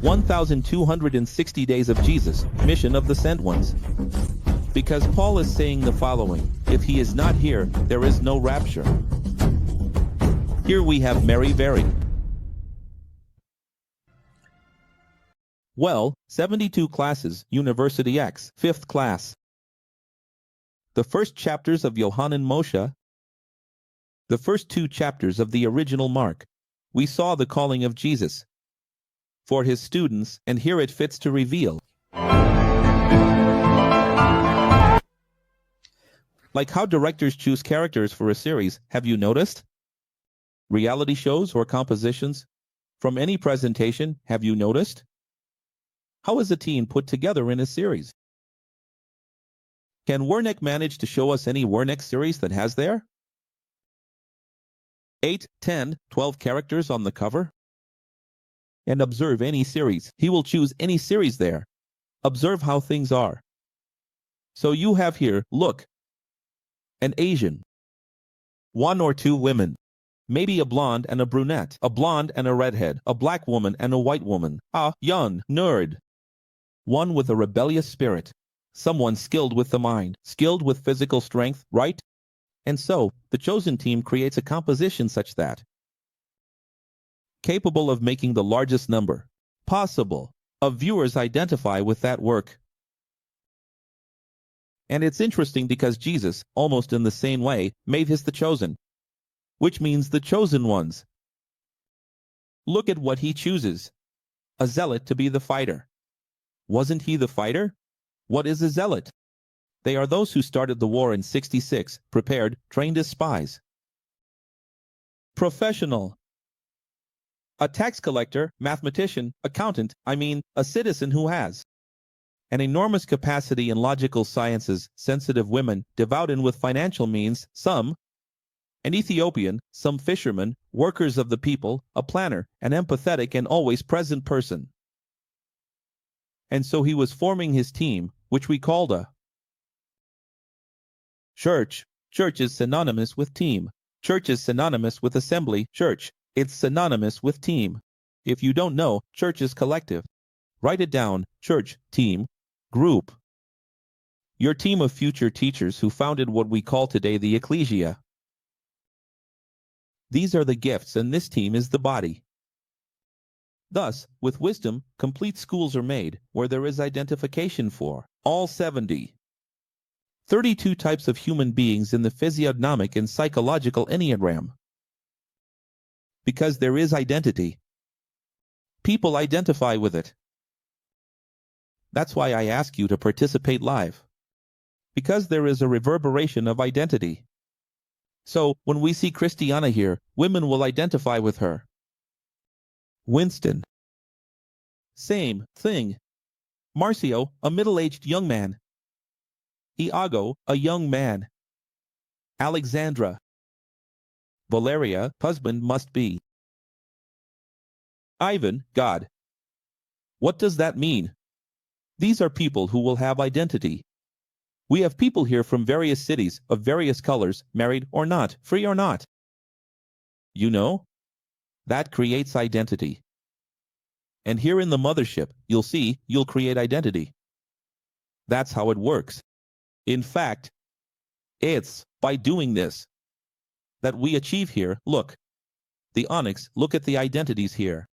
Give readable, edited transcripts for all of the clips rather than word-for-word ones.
1,260 days of Jesus, mission of the sent ones. Because Paul is saying the following: if he is not here, there is no rapture. Here we have Mary very well, 72 classes, University X, 5th class. The first chapters of Yochanam Moshe. The first 2 chapters of the original Mark. We saw the calling of Jesus for his students, and here it fits to reveal. Like how directors choose characters for a series, have you noticed? Reality shows or compositions from any presentation, have you noticed? How is a team put together in a series? Can Wernick manage to show us any Wernick series that has there? 8, 10, 12 characters on the cover? And observe any series. He will choose any series there. Observe how things are. So you have here, look, an Asian, 1 or 2 women, maybe a blonde and a brunette, a blonde and a redhead, a black woman and a white woman, a young nerd, one with a rebellious spirit, someone skilled with the mind, skilled with physical strength, right? And so, the chosen team creates a composition such that capable of making the largest number possible of viewers identify with that work. And it's interesting because Jesus, almost in the same way, made his the chosen, which means the chosen ones. Look at what he chooses. A zealot to be the fighter. Wasn't he the fighter? What is a zealot? They are those who started the war in 66, prepared, trained as spies. Professional. A tax collector, mathematician, accountant, a citizen who has an enormous capacity in logical sciences, sensitive women, devout and with financial means, some, an Ethiopian, some fishermen, workers of the people, a planner, an empathetic and always present person. And so he was forming his team, which we called a church. Church is synonymous with team. Church is synonymous with assembly. Church, it's synonymous with team. If you don't know, church is collective. Write it down, church, team, group. Your team of future teachers who founded what we call today the ecclesia. These are the gifts and this team is the body. Thus, with wisdom, complete schools are made, where there is identification for all 70. 32 types of human beings in the physiognomic and psychological enneagram. Because there is identity. People identify with it. That's why I ask you to participate live. Because there is a reverberation of identity. So, when we see Christiana here, women will identify with her. Winston. Same thing. Marcio, a middle-aged young man. Iago, a young man. Alexandra. Valeria, husband must be. Ivan, God. What does that mean? These are people who will have identity. We have people here from various cities, of various colors, married or not, free or not. You know? That creates identity. And here in the mothership, you'll see, you'll create identity. That's how it works. In fact, it's by doing this that we achieve here. Look, the Onyx, look at the identities here.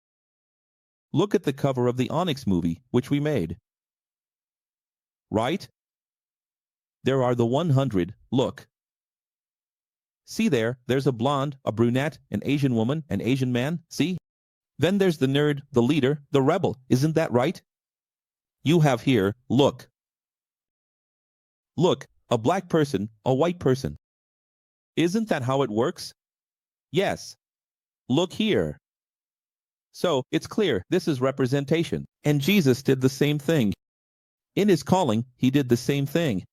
Look at the cover of the Onyx movie, which we made. Right? There are the 100, look. See there, there's a blonde, a brunette, an Asian woman, an Asian man, see? Then there's the nerd, the leader, the rebel, isn't that right? You have here, look. Look, a black person, a white person. Isn't that how it works? Yes. Look here. So, it's clear, this is representation, and Jesus did the same thing. In his calling, he did the same thing.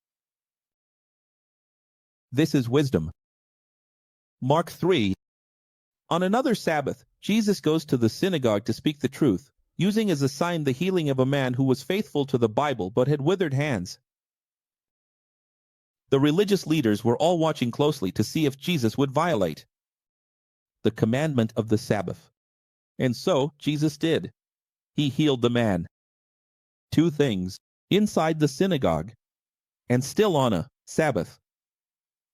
This is wisdom. Mark 3. On another Sabbath, Jesus goes to the synagogue to speak the truth, using as a sign the healing of a man who was faithful to the Bible but had withered hands. The religious leaders were all watching closely to see if Jesus would violate the commandment of the Sabbath. And so, Jesus did. he healed the man. Two things. Inside the synagogue. And still on a Sabbath.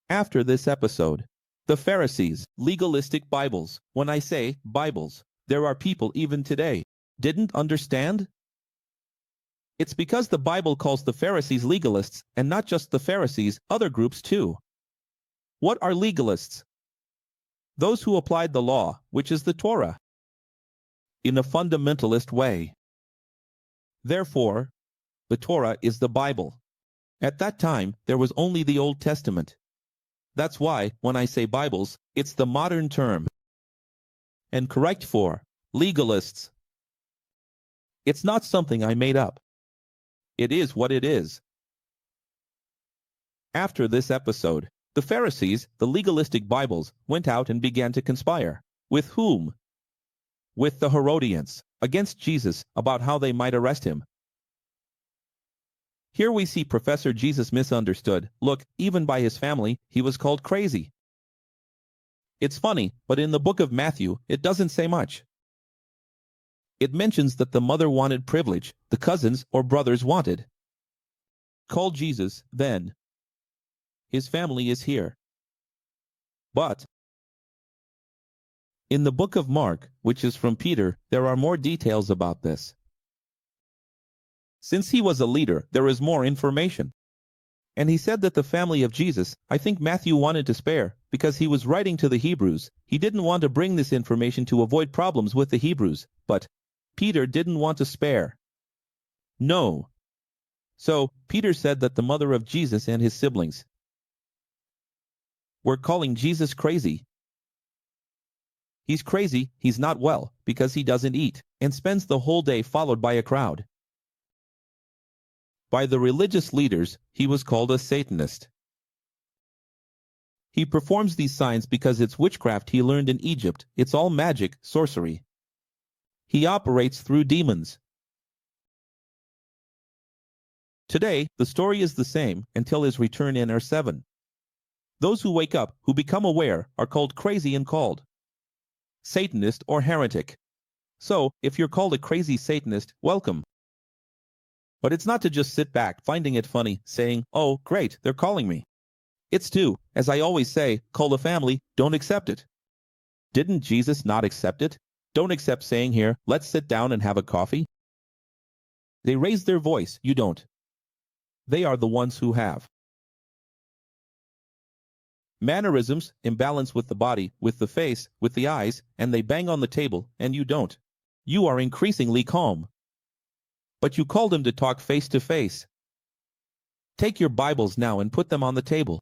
After this episode, the Pharisees, legalistic Bibles, when I say Bibles, there are people even today, didn't understand? It's because the Bible calls the Pharisees legalists, and not just the Pharisees, other groups too. What are legalists? Those who applied the law, which is the Torah, in a fundamentalist way. Therefore, the Torah is the Bible. At that time, there was only the Old Testament. That's why, when I say Bibles, it's the modern term. And correct for legalists. It's not something I made up. It is what it is. After this episode, the Pharisees, the legalistic Bibles, went out and began to conspire. With whom? With the Herodians, against Jesus, about how they might arrest him. Here we see Professor Jesus misunderstood. Look, even by his family, he was called crazy. It's funny, but in the book of Matthew, it doesn't say much. It mentions that the mother wanted privilege, the cousins or brothers wanted. Call Jesus, then. His family is here. But in the book of Mark, which is from Peter, there are more details about this. Since he was a leader, there is more information. And he said that the family of Jesus, I think Matthew wanted to spare, because he was writing to the Hebrews. He didn't want to bring this information to avoid problems with the Hebrews, but Peter didn't want to spare. No. So, Peter said that the mother of Jesus and his siblings were calling Jesus crazy. He's crazy, he's not well, because he doesn't eat, and spends the whole day followed by a crowd. By the religious leaders, he was called a Satanist. He performs these signs because it's witchcraft he learned in Egypt. It's all magic, sorcery. He operates through demons. Today, the story is the same until his return in R7. Those who wake up, who become aware, are called crazy and called Satanist or heretic. So, if you're called a crazy Satanist, welcome. But it's not to just sit back, finding it funny, saying, oh, great, they're calling me. It's to, as I always say, call the family, don't accept it. Didn't Jesus not accept it? Don't accept saying here, let's sit down and have a coffee. They raise their voice, you don't. They are the ones who have. Mannerisms, imbalance with the body, with the face, with the eyes, and they bang on the table, and you don't. You are increasingly calm. But you called him to talk face to face. Take your Bibles now and put them on the table.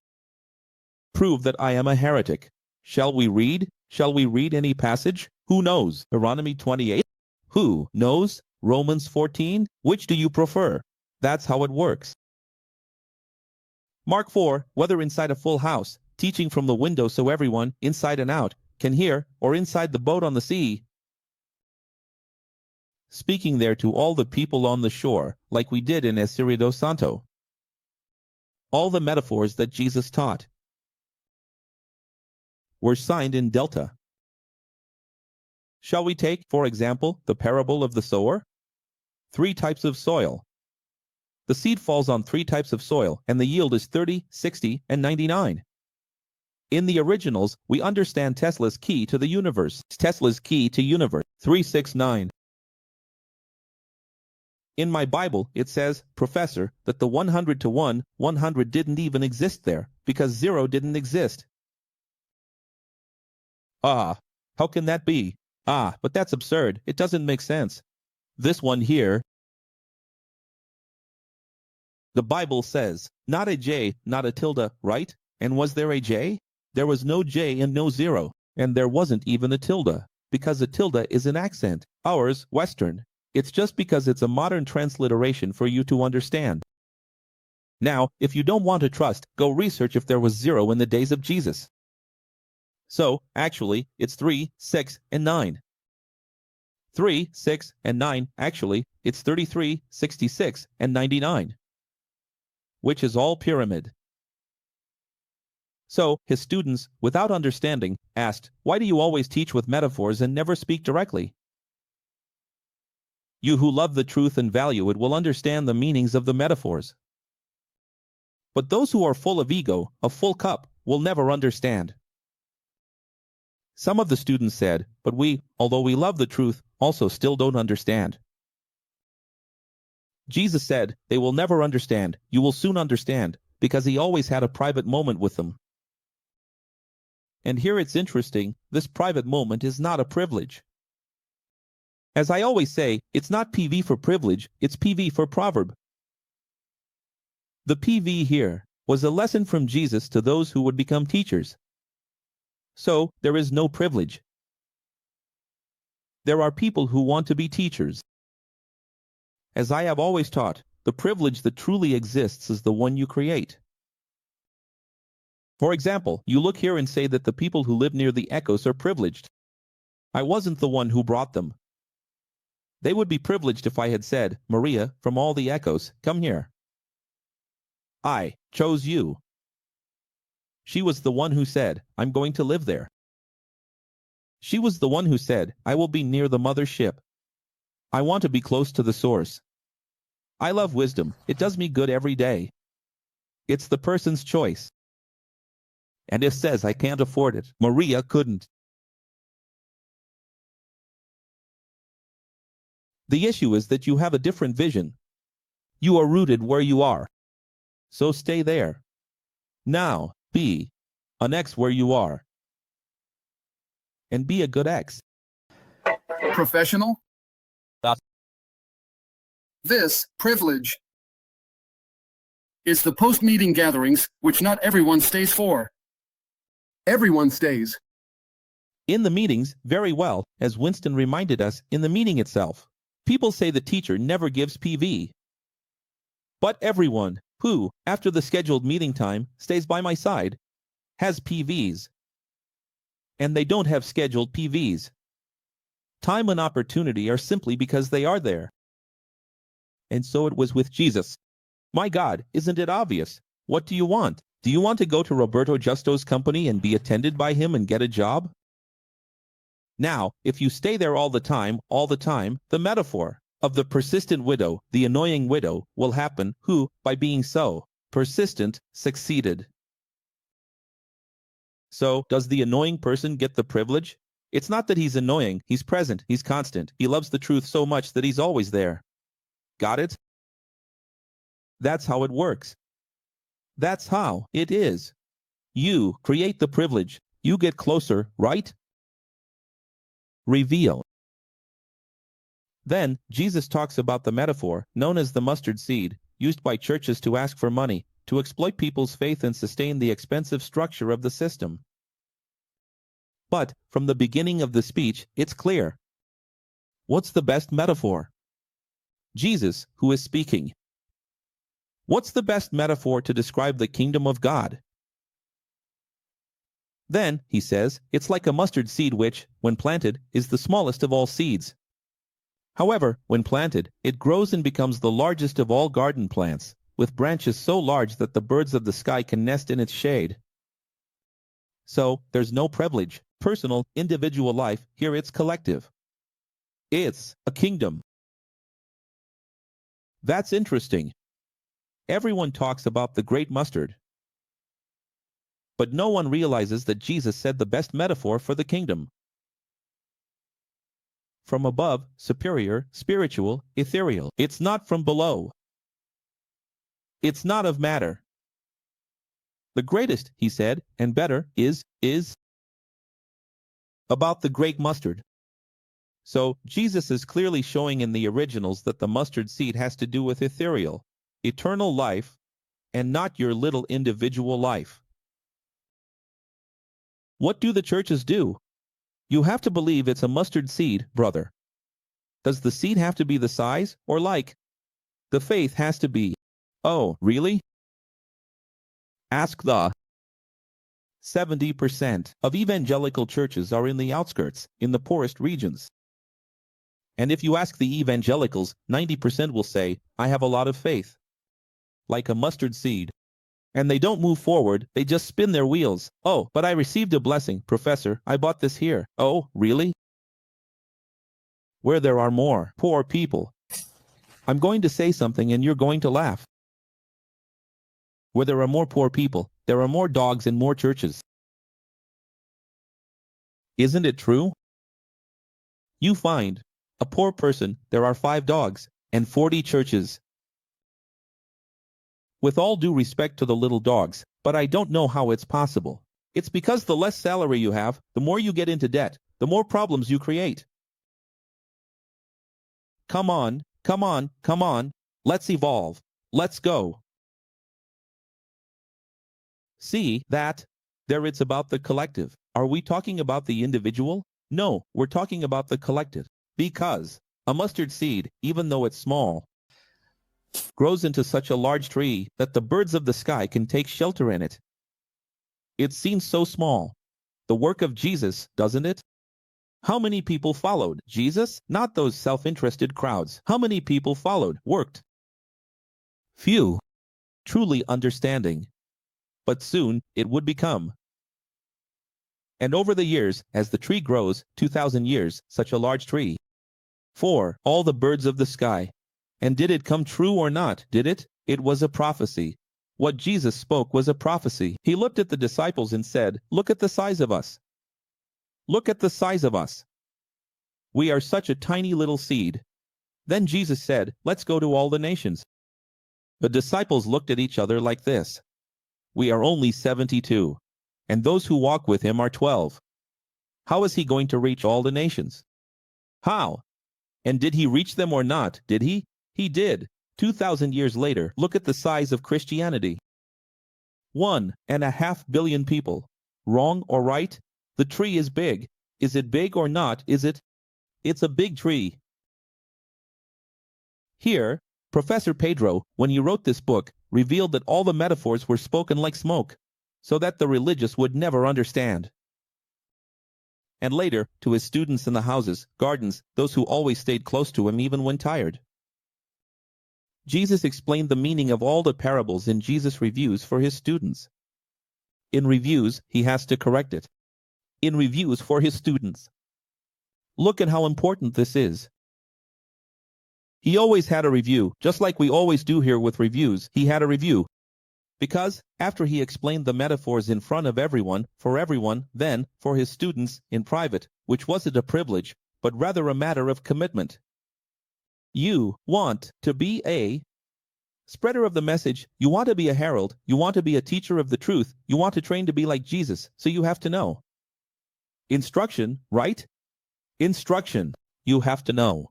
Prove that I am a heretic. Shall we read? Shall we read any passage? Who knows? Deuteronomy 28? Who knows? Romans 14? Which do you prefer? That's how it works. Mark 4, whether inside a full house, teaching from the window so everyone, inside and out, can hear, or inside the boat on the sea, speaking there to all the people on the shore, like we did in Espiritu Santo. All the metaphors that Jesus taught were signed in delta. Shall we take, for example, the parable of the sower? 3 types of soil. The seed falls on 3 types of soil, and the yield is 30, 60, and 99. In the originals, we understand Tesla's key to the universe. Tesla's key to universe, 369. In my Bible, it says, Professor, that the 100 to 1, 100 didn't even exist there, because 0 didn't exist. Ah, how can that be? Ah, but that's absurd. It doesn't make sense. This one here. The Bible says, not a J, not a tilde, right? And was there a J? There was no J and no 0, and there wasn't even a tilde, because a tilde is an accent. Ours, Western. It's just because it's a modern transliteration for you to understand. Now, if you don't want to trust, go research if there was 0 in the days of Jesus. So, actually, it's 3, 6, and 9. 3, 6, and 9, actually, it's 33, 66, and 99. Which is all pyramid. So, his students, without understanding, asked, why do you always teach with metaphors and never speak directly? You who love the truth and value it will understand the meanings of the metaphors. But those who are full of ego, a full cup, will never understand. Some of the students said, but we, although we love the truth, also still don't understand. Jesus said, they will never understand, you will soon understand, because he always had a private moment with them. And here it's interesting, this private moment is not a privilege. As I always say, it's not PV for privilege, it's PV for proverb. The PV here was a lesson from Jesus to those who would become teachers. So, there is no privilege. There are people who want to be teachers. As I have always taught, the privilege that truly exists is the one you create. For example, you look here and say that the people who live near the echoes are privileged. I wasn't the one who brought them. They would be privileged if I had said, Maria, from all the echoes, come here. I chose you. She was the one who said, I'm going to live there. She was the one who said, I will be near the mother ship. I want to be close to the source. I love wisdom, it does me good every day. It's the person's choice. And if says I can't afford it, Maria couldn't. The issue is that you have a different vision. You are rooted where you are. So stay there. Now, be an X where you are. And be a good X. Professional. This privilege is the post-meeting gatherings which not everyone stays for. Everyone stays. In the meetings, very well, as Winston reminded us in the meeting itself. People say the teacher never gives PV. But everyone who, after the scheduled meeting time, stays by my side, has PVs. And they don't have scheduled PVs. Time and opportunity are simply because they are there. And so it was with Jesus. My God, isn't it obvious? What do you want? Do you want to go to Roberto Justo's company and be attended by him and get a job? Now, if you stay there all the time, the metaphor of the persistent widow, the annoying widow, will happen, who, by being so persistent, succeeded. So, does the annoying person get the privilege? It's not that he's annoying, he's present, he's constant, he loves the truth so much that he's always there. Got it? That's how it works. That's how it is. You create the privilege, you get closer, right? Reveal. Then, Jesus talks about the metaphor, known as the mustard seed, used by churches to ask for money, to exploit people's faith and sustain the expensive structure of the system. But, from the beginning of the speech, it's clear. What's the best metaphor? Jesus, who is speaking. What's the best metaphor to describe the kingdom of God? Then, he says, it's like a mustard seed which, when planted, is the smallest of all seeds. However, when planted, it grows and becomes the largest of all garden plants, with branches so large that the birds of the sky can nest in its shade. So, there's no privilege, personal, individual life, here it's collective. It's a kingdom. That's interesting. Everyone talks about the great mustard. But no one realizes that Jesus said the best metaphor for the kingdom. From above, superior, spiritual, ethereal. It's not from below. It's not of matter. The greatest, he said, and better, is about the great mustard. So, Jesus is clearly showing in the originals that the mustard seed has to do with ethereal, eternal life, and not your little individual life. What do the churches do? You have to believe it's a mustard seed, brother. Does the seed have to be the size, or like? The faith has to be. Oh, really? Ask the 70% of evangelical churches are in the outskirts, in the poorest regions. And if you ask the evangelicals, 90% will say, I have a lot of faith. Like a mustard seed. And they don't move forward, they just spin their wheels. Oh, but I received a blessing, Professor, I bought this here. Oh, really? where there are more poor people. I'm going to say something and you're going to laugh. Where there are more poor people, there are more dogs and more churches. Isn't it true? You find a poor person, there are 5 dogs and 40 churches. With all due respect to the little dogs, but I don't know how it's possible. It's because the less salary you have, the more you get into debt, the more problems you create. Come on, come on, come on. Let's evolve. Let's go. See that? There it's about the collective. Are we talking about the individual? No, we're talking about the collective. Because a mustard seed, even though it's small, grows into such a large tree that the birds of the sky can take shelter in it. It seems so small. The work of Jesus, doesn't it? How many people followed Jesus? Not those self-interested crowds. How many people followed, worked? Few. Truly understanding. But soon it would become. And over the years, as the tree grows, 2,000 years, such a large tree. 4. All the birds of the sky. And did it come true or not? Did it? It was a prophecy. What Jesus spoke was a prophecy. He looked at the disciples and said, "Look at the size of us. Look at the size of us. We are such a tiny little seed." Then Jesus said, "Let's go to all the nations." The disciples looked at each other like this. We are only 72, and those who walk with him are 12. How is he going to reach all the nations? How? And did he reach them or not? Did he? He did. 2,000 years later, look at the size of Christianity. 1.5 billion people. Wrong or right? The tree is big. Is it big or not? Is it? It's a big tree. Here, Professor Pedro, when he wrote this book, revealed that all the metaphors were spoken like smoke, so that the religious would never understand. And later, to his students in the houses, gardens, those who always stayed close to him even when tired. Jesus explained the meaning of all the parables in Jesus' reviews for his students. In reviews, he has to correct it. In reviews for his students. Look at how important this is. He always had a review, just like we always do here with reviews. He had a review. Because, after he explained the metaphors in front of everyone, then, for his students, in private, which wasn't a privilege, but rather a matter of commitment. You want to be a spreader of the message, you want to be a herald, you want to be a teacher of the truth, you want to train to be like Jesus, so you have to know. Instruction, right? Instruction, you have to know.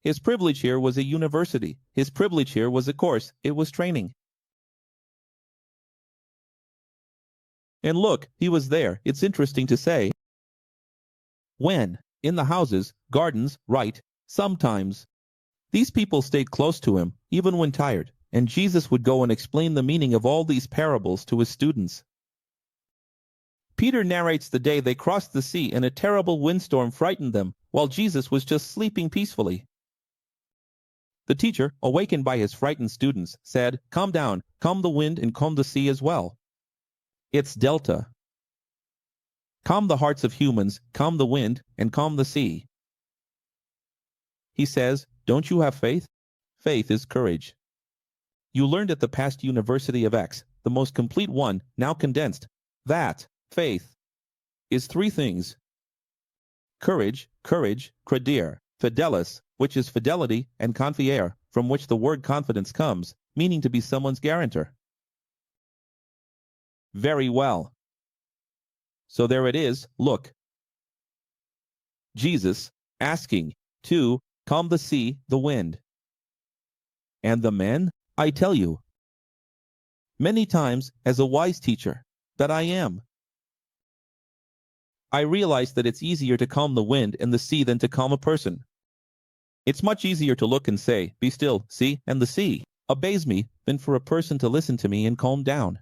His privilege here was a university. His privilege here was a course. It was training. And look, he was there. It's interesting to say. When, in the houses, gardens, right, sometimes. These people stayed close to him, even when tired, and Jesus would go and explain the meaning of all these parables to his students. Peter narrates the day they crossed the sea and a terrible windstorm frightened them, while Jesus was just sleeping peacefully. The teacher, awakened by his frightened students, said, "Calm down, calm the wind and calm the sea as well." It's Delta. Calm the hearts of humans, calm the wind, and calm the sea. He says, don't you have faith? Faith is courage. You learned at the past University of X, the most complete one, now condensed, that faith is 3 things. Courage, credere, fidelis, which is fidelity, and confiere, from which the word confidence comes, meaning to be someone's guarantor. Very well. So there it is, look. Jesus, asking, to, calm the sea, the wind. And the men, I tell you, many times, as a wise teacher, that I am. I realize that it's easier to calm the wind and the sea than to calm a person. It's much easier to look and say, be still, see, and the sea obeys me, than for a person to listen to me and calm down.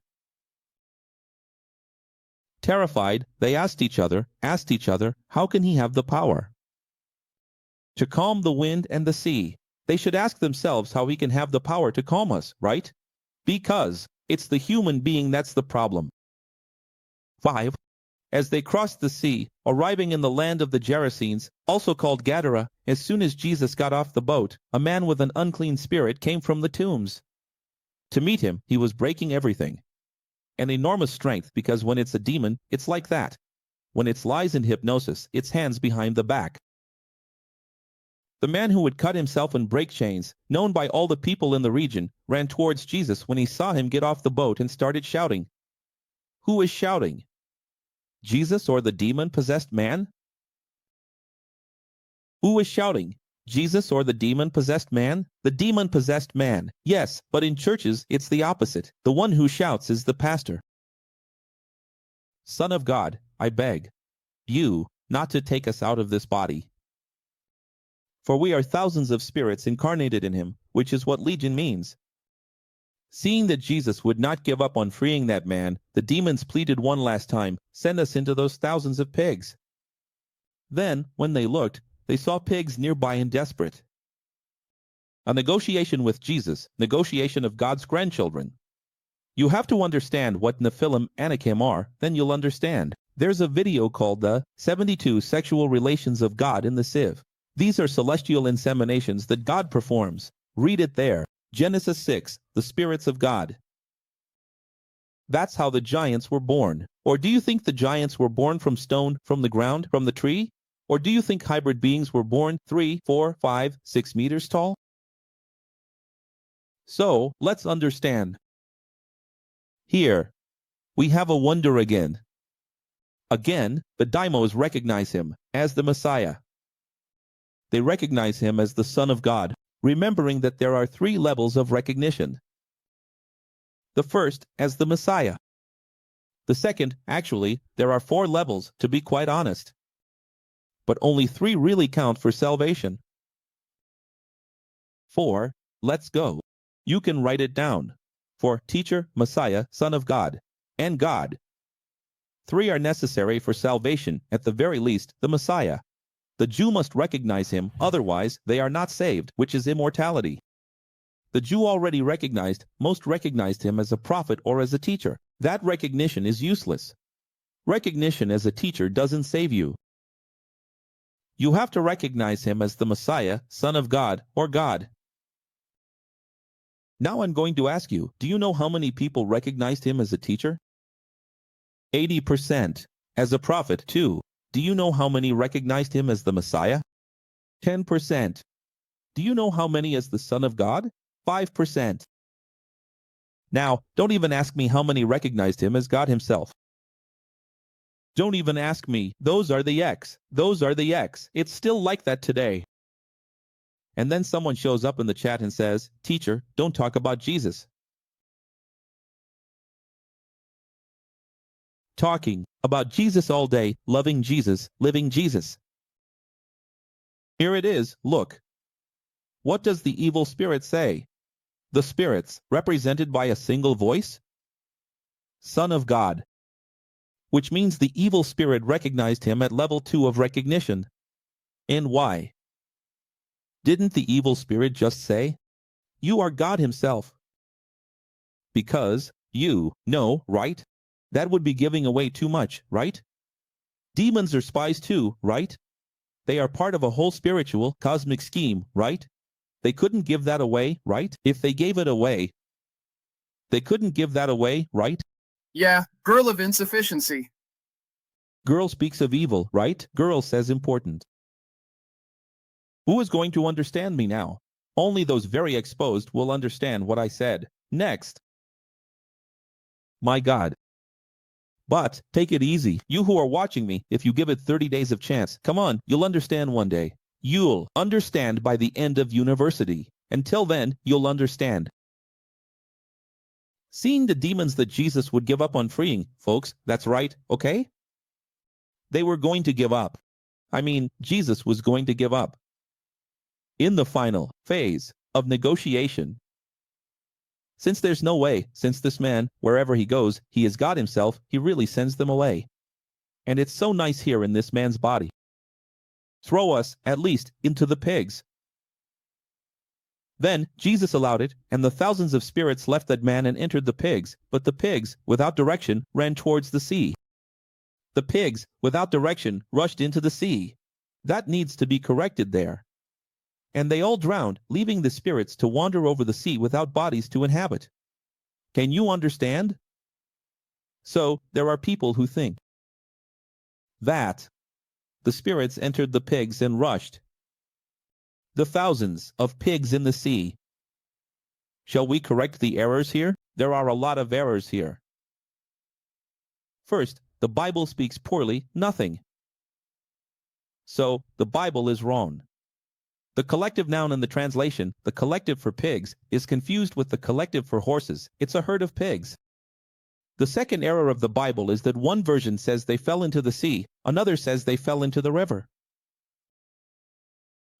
Terrified, they asked each other, how can he have the power to calm the wind and the sea? They should ask themselves how he can have the power to calm us, right? Because it's the human being that's the problem. 5. As they crossed the sea, arriving in the land of the Gerasenes, also called Gadara, as soon as Jesus got off the boat, a man with an unclean spirit came from the tombs. To meet him, he was breaking everything. An enormous strength, because when it's a demon, it's like that. When it's lies and hypnosis, it's hands behind the back. The man who would cut himself and break chains, known by all the people in the region, ran towards Jesus when he saw him get off the boat and started shouting. Who is shouting? Jesus or the demon-possessed man? Who is shouting? Jesus or the demon-possessed man? The demon-possessed man. Yes, but in churches, it's the opposite. The one who shouts is the pastor. Son of God, I beg you not to take us out of this body. For we are thousands of spirits incarnated in him, which is what legion means. Seeing that Jesus would not give up on freeing that man, the demons pleaded one last time, send us into those thousands of pigs. Then, when they looked, they saw pigs nearby and desperate. A negotiation with Jesus, negotiation of God's grandchildren. You have to understand what Nephilim Anakim are, then you'll understand. There's a video called the 72 Sexual Relations of God in the Sieve. These are celestial inseminations that God performs. Read it there. Genesis 6, the spirits of God. That's how the giants were born. Or do you think the giants were born from stone, from the ground, from the tree? Or do you think hybrid beings were born 3, 4, 5, 6 meters tall? So, let's understand. Here, we have a wonder again. Again, the daimos recognize him as the Messiah. They recognize him as the Son of God, remembering that there are 3 levels of recognition. The first, as the Messiah. The second, actually, there are 4 levels, to be quite honest. But only 3 really count for salvation. 4, let's go. You can write it down. For teacher, Messiah, Son of God, and God. 3 are necessary for salvation, at the very least, the Messiah. The Jew must recognize him, otherwise they are not saved, which is immortality. The Jew already most recognized him as a prophet or as a teacher. That recognition is useless. Recognition as a teacher doesn't save you. You have to recognize him as the Messiah, Son of God, or God. Now I'm going to ask you, do you know how many people recognized him as a teacher? 80%. As a prophet, too. Do you know how many recognized him as the Messiah? 10%. Do you know how many as the Son of God? 5%. Now, don't even ask me how many recognized him as God himself. Don't even ask me. Those are the X. Those are the X. It's still like that today. And then someone shows up in the chat and says, Teacher, don't talk about Jesus. Talking about Jesus all day, loving Jesus, living Jesus. Here it is, look. What does the evil spirit say? The spirits, represented by a single voice? Son of God. Which means the evil spirit recognized him at level 2 of recognition. And why? Didn't the evil spirit just say, You are God himself? Because, you know, right? That would be giving away too much, right? Demons are spies too, right? They are part of a whole spiritual, cosmic scheme, right? They couldn't give that away, right? If they gave it away, they couldn't give that away, right? Yeah, girl of insufficiency. Girl speaks of evil, right? Girl says important. Who is going to understand me now? Only those very exposed will understand what I said. Next. My God. But, take it easy. You who are watching me, if you give it 30 days of chance, come on, you'll understand one day. You'll understand by the end of university. Until then, you'll understand. Seeing the demons that Jesus would give up on freeing, folks, that's right, okay? They were going to give up. I mean, Jesus was going to give up. In the final phase of negotiation. Since there's no way, since this man, wherever he goes, he is God himself, he really sends them away. And it's so nice here in this man's body. Throw us, at least, into the pigs. Then Jesus allowed it, and the thousands of spirits left that man and entered the pigs, but the pigs, without direction, ran towards the sea. The pigs, without direction, rushed into the sea. That needs to be corrected there. And they all drowned, leaving the spirits to wander over the sea without bodies to inhabit. Can you understand? So, there are people who think that the spirits entered the pigs and rushed. The thousands of pigs in the sea. Shall we correct the errors here? There are a lot of errors here. First, the Bible speaks poorly, nothing. So, the Bible is wrong. The collective noun in the translation, the collective for pigs, is confused with the collective for horses. It's a herd of pigs. The second error of the Bible is that one version says they fell into the sea, another says they fell into the river.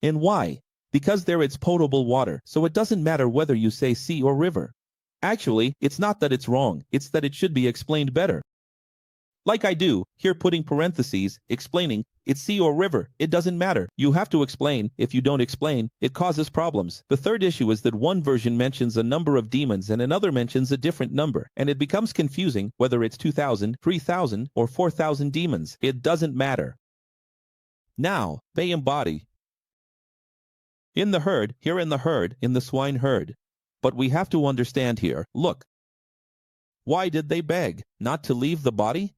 And why? Because there it's potable water, so it doesn't matter whether you say sea or river. Actually, it's not that it's wrong, it's that it should be explained better. Like I do, here putting parentheses, explaining, it's sea or river, it doesn't matter. You have to explain. If you don't explain, it causes problems. The third issue is that one version mentions a number of demons and another mentions a different number, and it becomes confusing whether it's 2,000, 3,000, or 4,000 demons. It doesn't matter. Now, they embody. In the herd, here in the herd, in the swine herd. But we have to understand here, look. Why did they beg? Not to leave the body?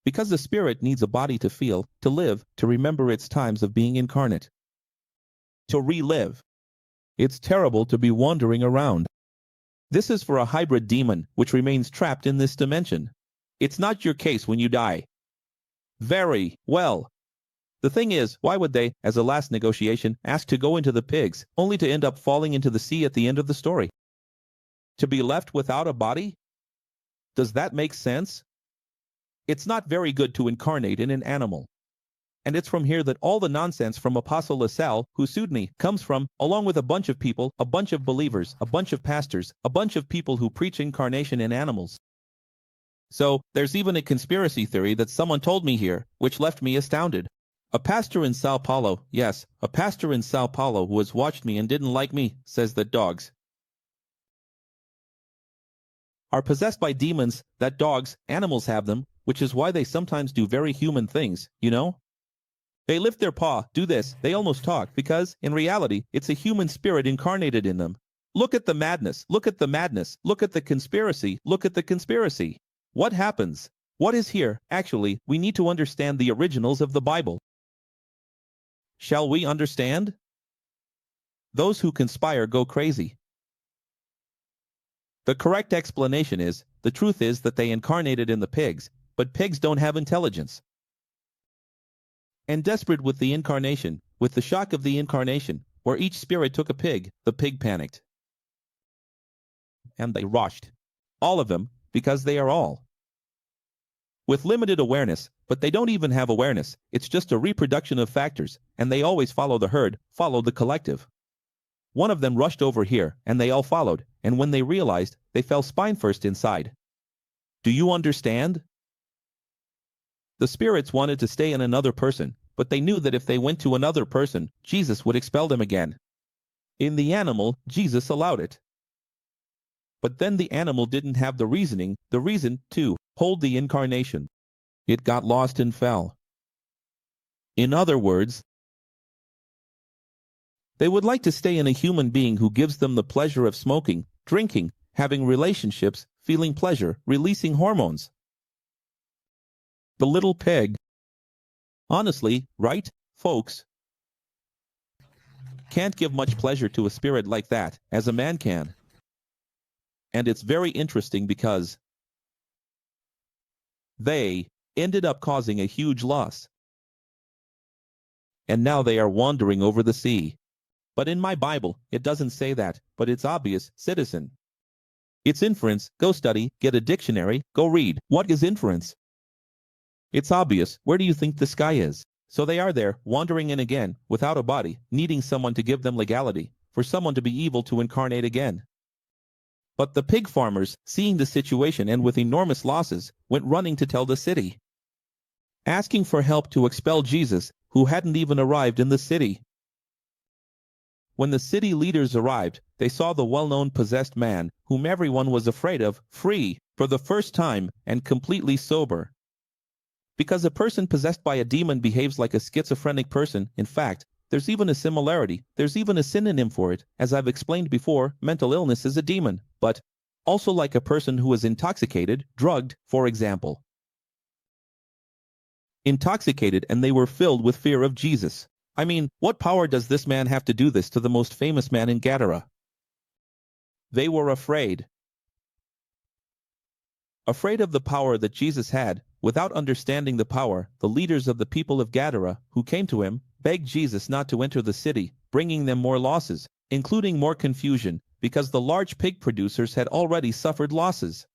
Because the spirit needs a body to feel, to live, to remember its times of being incarnate. To relive. It's terrible to be wandering around. This is for a hybrid demon, which remains trapped in this dimension. It's not your case when you die. Very well. The thing is, why would they, as a last negotiation, ask to go into the pigs, only to end up falling into the sea at the end of the story? To be left without a body? Does that make sense? It's not very good to incarnate in an animal. And it's from here that all the nonsense from Apostle LaSalle, who sued me, comes from, along with a bunch of people, a bunch of believers, a bunch of pastors, a bunch of people who preach incarnation in animals. So, there's even a conspiracy theory that someone told me here, which left me astounded. A pastor in Sao Paulo, yes, a pastor in Sao Paulo who has watched me and didn't like me, says that dogs are possessed by demons, that dogs, animals have them, which is why they sometimes do very human things, you know? They lift their paw, do this, they almost talk, because, in reality, it's a human spirit incarnated in them. Look at the madness, look at the madness, look at the conspiracy, look at the conspiracy. What happens? What is here? Actually, we need to understand the originals of the Bible. Shall we understand? Those who conspire go crazy. The correct explanation is, the truth is that they incarnated in the pigs, but pigs don't have intelligence. And desperate with the incarnation, with the shock of the incarnation, where each spirit took a pig, the pig panicked. And they rushed. All of them, because they are all with limited awareness, but they don't even have awareness, it's just a reproduction of factors, and they always follow the herd, follow the collective. One of them rushed over here, and they all followed, and when they realized, they fell spine first inside. Do you understand? The spirits wanted to stay in another person, but they knew that if they went to another person, Jesus would expel them again. In the animal, Jesus allowed it. But then the animal didn't have the reason to hold the incarnation. It got lost and fell. In other words, they would like to stay in a human being who gives them the pleasure of smoking, drinking, having relationships, feeling pleasure, releasing hormones. The little pig. Honestly, right, folks? Can't give much pleasure to a spirit like that, as a man can. And it's very interesting because they ended up causing a huge loss. And now they are wandering over the sea. But in my Bible, it doesn't say that, but it's obvious, citizen. It's inference, go study, get a dictionary, go read. What is inference? It's obvious, where do you think the sky is? So they are there, wandering in again, without a body, needing someone to give them legality, for someone to be evil to incarnate again. But the pig farmers, seeing the situation and with enormous losses, went running to tell the city, asking for help to expel Jesus, who hadn't even arrived in the city. When the city leaders arrived, they saw the well-known possessed man, whom everyone was afraid of, free, for the first time, and completely sober. Because a person possessed by a demon behaves like a schizophrenic person. In fact, there's even a similarity, there's even a synonym for it. As I've explained before, mental illness is a demon, but also like a person who is intoxicated, drugged, for example. Intoxicated, and they were filled with fear of Jesus. I mean, what power does this man have to do this to the most famous man in Gadara? They were afraid. Afraid of the power that Jesus had. Without understanding the power, the leaders of the people of Gadara, who came to him, begged Jesus not to enter the city, bringing them more losses, including more confusion, because the large pig producers had already suffered losses.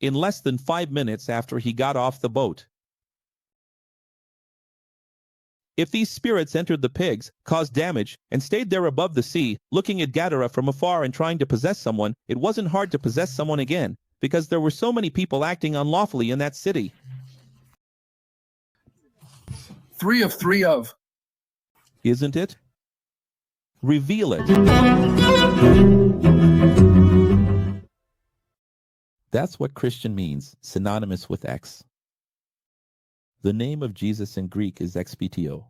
In less than 5 minutes after he got off the boat, if these spirits entered the pigs, caused damage, and stayed there above the sea, looking at Gadara from afar and trying to possess someone, it wasn't hard to possess someone again, because there were so many people acting unlawfully in that city. 3 of 3 of. Isn't it? Reveal it. That's what Christian means, synonymous with X. The name of Jesus in Greek is XPTO.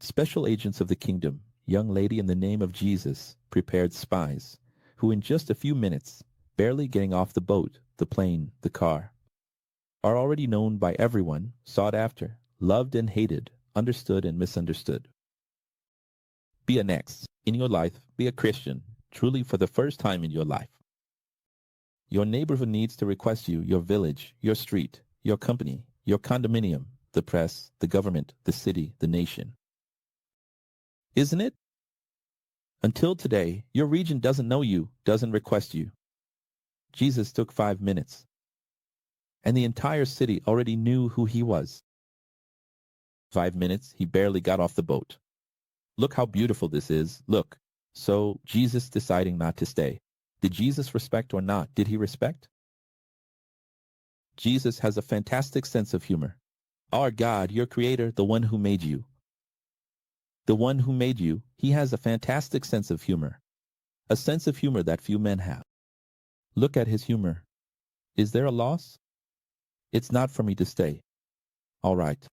Special agents of the kingdom, young lady in the name of Jesus, prepared spies, who in just a few minutes, barely getting off the boat, the plane, the car, are already known by everyone, sought after, loved and hated, understood and misunderstood. Be an X in your life, be a Christian, truly for the first time in your life. Your neighborhood needs to request you, your village, your street, your company, your condominium, the press, the government, the city, the nation. Isn't it? Until today, your region doesn't know you, doesn't request you. Jesus took 5 minutes, and the entire city already knew who he was. 5 minutes, he barely got off the boat. Look how beautiful this is, look. So, Jesus deciding not to stay. Did Jesus respect or not? Did he respect? Jesus has a fantastic sense of humor. Our God, your creator, the one who made you. The one who made you, he has a fantastic sense of humor. A sense of humor that few men have. Look at his humor. Is there a loss? It's not for me to stay. All right.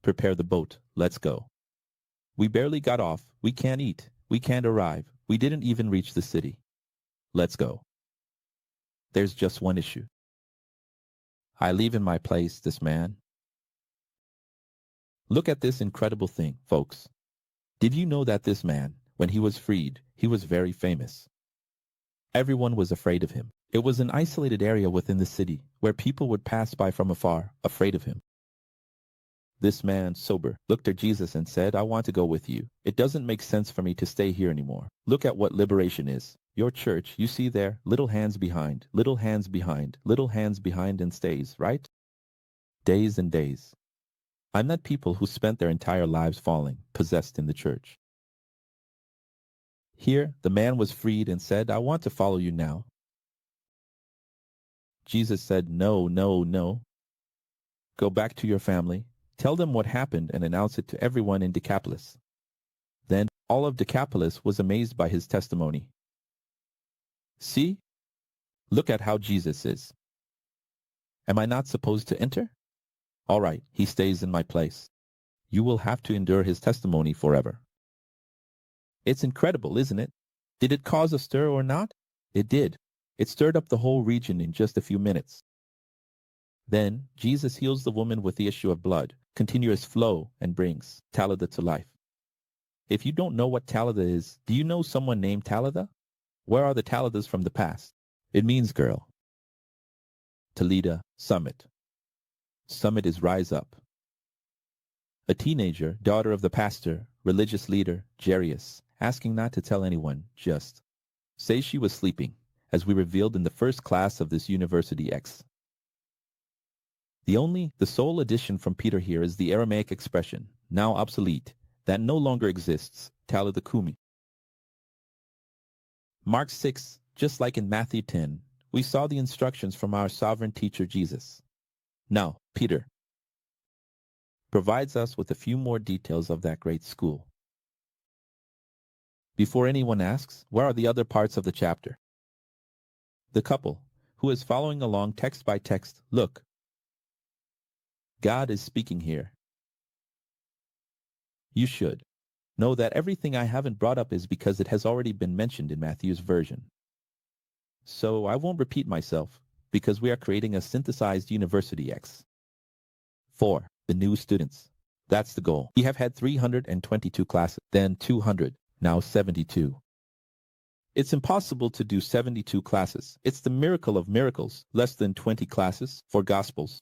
Prepare the boat. Let's go. We barely got off. We can't eat. We can't arrive. We didn't even reach the city. Let's go. There's just one issue. I leave in my place this man. Look at this incredible thing, folks. Did you know that this man, when he was freed, he was very famous? Everyone was afraid of him. It was an isolated area within the city where people would pass by from afar, afraid of him. This man, sober, looked at Jesus and said, I want to go with you. It doesn't make sense for me to stay here anymore. Look at what liberation is. Your church, you see there, little hands behind, little hands behind, little hands behind and stays, right? Days and days. I met people who spent their entire lives falling, possessed in the church. Here, the man was freed and said, I want to follow you now. Jesus said, no, no, no. Go back to your family. Tell them what happened and announce it to everyone in Decapolis. Then all of Decapolis was amazed by his testimony. See? Look at how Jesus is. Am I not supposed to enter? All right, he stays in my place. You will have to endure his testimony forever. It's incredible, isn't it? Did it cause a stir or not? It did. It stirred up the whole region in just a few minutes. Then Jesus heals the woman with the issue of blood, continuous flow, and brings Talitha to life. If you don't know what Talitha is, do you know someone named Talitha? Where are the Talithas from the past? It means girl. Talita, summit. Summit is rise up. A teenager, daughter of the pastor, religious leader, Jairus, asking not to tell anyone, just say she was sleeping, as we revealed in the first class of this University X. The sole addition from Peter here is the Aramaic expression, now obsolete, that no longer exists, Talitha Kumi. Mark 6, just like in Matthew 10, we saw the instructions from our sovereign teacher Jesus. Now, Peter provides us with a few more details of that great school. Before anyone asks, where are the other parts of the chapter? The couple, who is following along text by text, look. God is speaking here. You should know that everything I haven't brought up is because it has already been mentioned in Matthew's version. So I won't repeat myself, because we are creating a synthesized University X. 4. The new students. That's the goal. We have had 322 classes, then 200, now 72. It's impossible to do 72 classes. It's the miracle of miracles, less than 20 classes, for Gospels.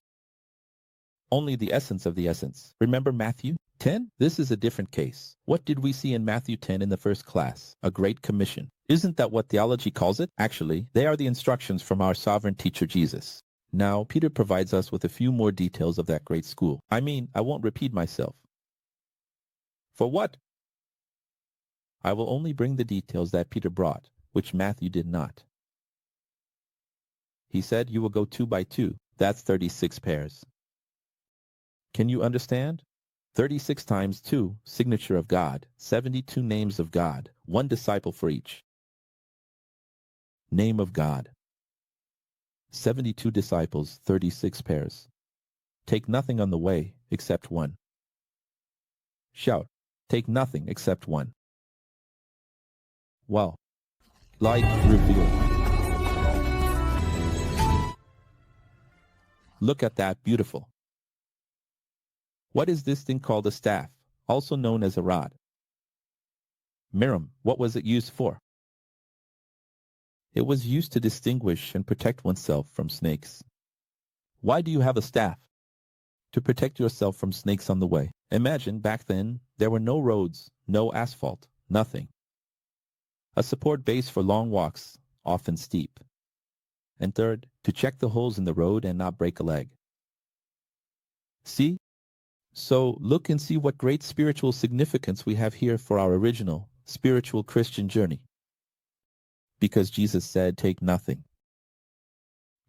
Only the essence of the essence. Remember Matthew 10? This is a different case. What did we see in Matthew 10 in the first class? A great commission. Isn't that what theology calls it? Actually, they are the instructions from our sovereign teacher Jesus. Now, Peter provides us with a few more details of that great school. I won't repeat myself. For what? I will only bring the details that Peter brought, which Matthew did not. He said you will go 2 by 2. That's 36 pairs. Can you understand? 36 times 2, signature of God, 72 names of God, 1 disciple for each. Name of God. 72 disciples, 36 pairs. Take nothing on the way except one. Shout, take nothing except one. Wow. Like, reveal. Look at that, beautiful. What is this thing called a staff, also known as a rod? Miriam, what was it used for? It was used to distinguish and protect oneself from snakes. Why do you have a staff? To protect yourself from snakes on the way. Imagine, back then, there were no roads, no asphalt, nothing. A support base for long walks, often steep. And third, to check the holes in the road and not break a leg. See? So look and see what great spiritual significance we have here for our original, spiritual Christian journey. Because Jesus said, take nothing.